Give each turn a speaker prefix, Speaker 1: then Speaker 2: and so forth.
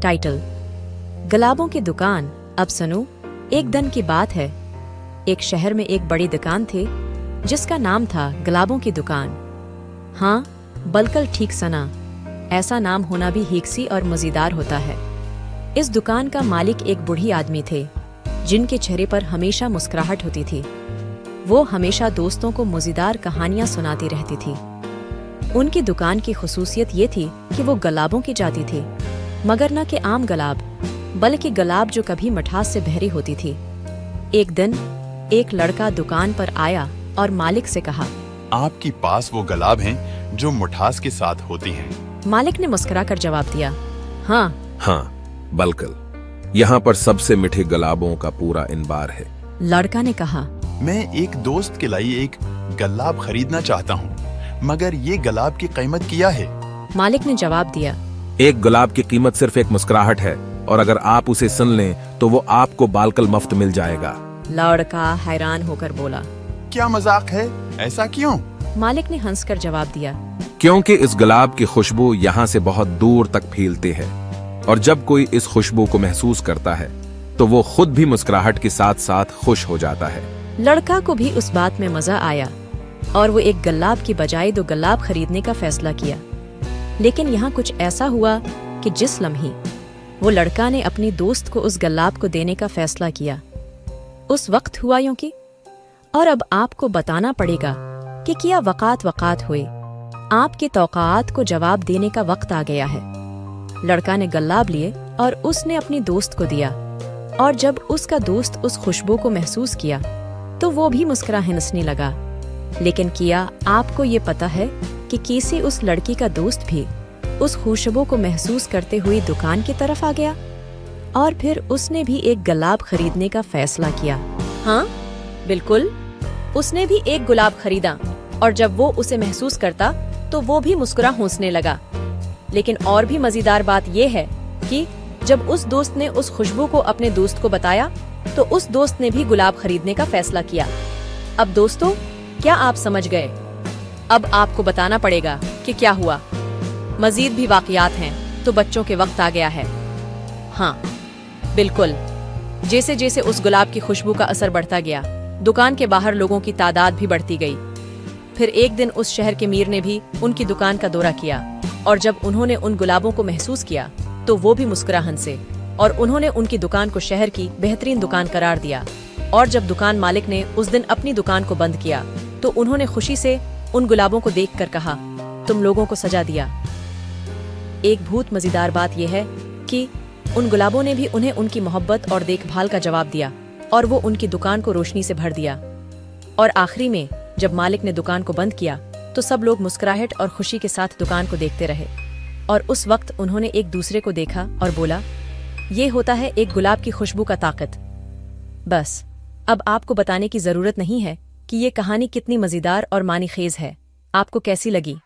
Speaker 1: Title: गुलाबों की दुकान। अब सुनो, एक दिन की बात है। एक शहर में एक बड़ी दुकान थी जिसका नाम था गुलाबों की दुकान। हाँ, बिल्कुल ठीक सुना। ऐसा नाम होना भी हिक्सी और मज़ेदार होता है। इस दुकान का मालिक एक बूढ़ी आदमी थे जिनके चेहरे पर हमेशा मुस्कुराहट होती थी। वो हमेशा दोस्तों को मज़ेदार कहानियां सुनाती रहती थी। उनकी दुकान की खुसूसियत ये थी कि वो गुलाबों की जाती थी, मगर न कि आम गुलाब, बल्कि गुलाब जो कभी मिठास से भरी होती थी। एक दिन एक लड़का दुकान पर आया और मालिक से कहा,
Speaker 2: आपके पास वो गुलाब हैं जो मिठास के साथ होती हैं।
Speaker 1: मालिक ने मुस्कुराकर जवाब दिया, हाँ
Speaker 3: बिल्कुल। यहाँ पर सबसे मीठे गुलाबों का पूरा इंबार है।
Speaker 1: लड़का ने कहा,
Speaker 2: मैं एक दोस्त के लिए एक गुलाब खरीदना चाहता हूँ, मगर ये गुलाब की कीमत क्या है?
Speaker 1: मालिक ने जवाब दिया,
Speaker 3: एक गुलाब की कीमत सिर्फ एक मुस्कुराहट है, और अगर आप उसे सुन लें तो वो आपको बालकल मुफ्त मिल जाएगा।
Speaker 1: लड़का हैरान होकर बोला,
Speaker 2: क्या मजाक है? ऐसा क्यों?
Speaker 1: मालिक ने हंसकर जवाब दिया,
Speaker 3: क्योंकि इस गुलाब की खुशबू यहाँ से बहुत दूर तक फैलती है, और जब कोई इस खुशबू को महसूस करता है तो वो खुद भी मुस्कुराहट के साथ साथ खुश हो जाता है।
Speaker 1: लड़का को भी उस बात में मजा आया और वो एक गुलाब की बजाय 2 गुलाब खरीदने का फैसला किया। लेकिन यहाँ कुछ ऐसा हुआ कि जिस लम्हे वो लड़का ने अपनी दोस्त को उस गुलाब को देने का फैसला किया, उस वक्त हुआ यूं कि। और अब आपको बताना पड़ेगा कि क्या वक़ात हुए। आपके तौक़ात को जवाब देने का वक्त आ गया है। लड़का ने गुलाब लिए और उसने अपनी दोस्त को दिया, और जब उसका दोस्त उस खुशबू को महसूस किया तो वो भी मुस्कुरा हंसने लगा। लेकिन क्या आपको ये पता है कि कैसे उस लड़की का दोस्त भी उस खुशबू को महसूस करते हुए दुकान की तरफ आ गया, और फिर उसने भी एक गुलाब खरीदने का फैसला किया। हाँ बिल्कुल, उसने भी एक गुलाब खरीदा, और जब वो उसे महसूस करता तो वो भी मुस्कुरा हंसने लगा। लेकिन और भी मजेदार बात यह है कि जब उस दोस्त ने उस खुशबू को अपने दोस्त को बताया तो उस दोस्त ने भी गुलाब खरीदने का फैसला किया। अब दोस्तों, क्या आप समझ गए? अब आपको बताना पड़ेगा कि क्या हुआ। मजीद भी वाकयात हैं, तो बच्चों के वक्त आ गया है। हाँ बिल्कुल, जैसे जैसे उस गुलाब की खुशबू का असर बढ़ता गया, दुकान के बाहर लोगों की तादाद भी बढ़ती गई। फिर एक दिन उस शहर के मीर ने भी उनकी दुकान का दौरा किया, और जब उन्होंने उन गुलाबों को महसूस किया तो वो भी मुस्कुरा हंसे, और उन्होंने उनकी दुकान को शहर की बेहतरीन दुकान करार दिया। और जब दुकान मालिक ने उस दिन अपनी दुकान को बंद किया तो उन्होंने खुशी से उन गुलाबों को देखकर कहा, तुम लोगों को सजा दिया। एक बहुत मजेदार बात यह है कि उन गुलाबों ने भी उन्हें उनकी मोहब्बत और देखभाल का जवाब दिया, और वो उनकी दुकान को रोशनी से भर दिया। और आखिरी में जब मालिक ने दुकान को बंद किया तो सब लोग मुस्कुराहट और खुशी के साथ दुकान को देखते रहे। और उस वक्त उन्होंने एक दूसरे को देखा और बोला, ये होता है एक गुलाब की खुशबू का ताकत। बस, अब आपको बताने की जरूरत नहीं है कि ये कहानी कितनी मजेदार और मानीखेज है। आपको कैसी लगी?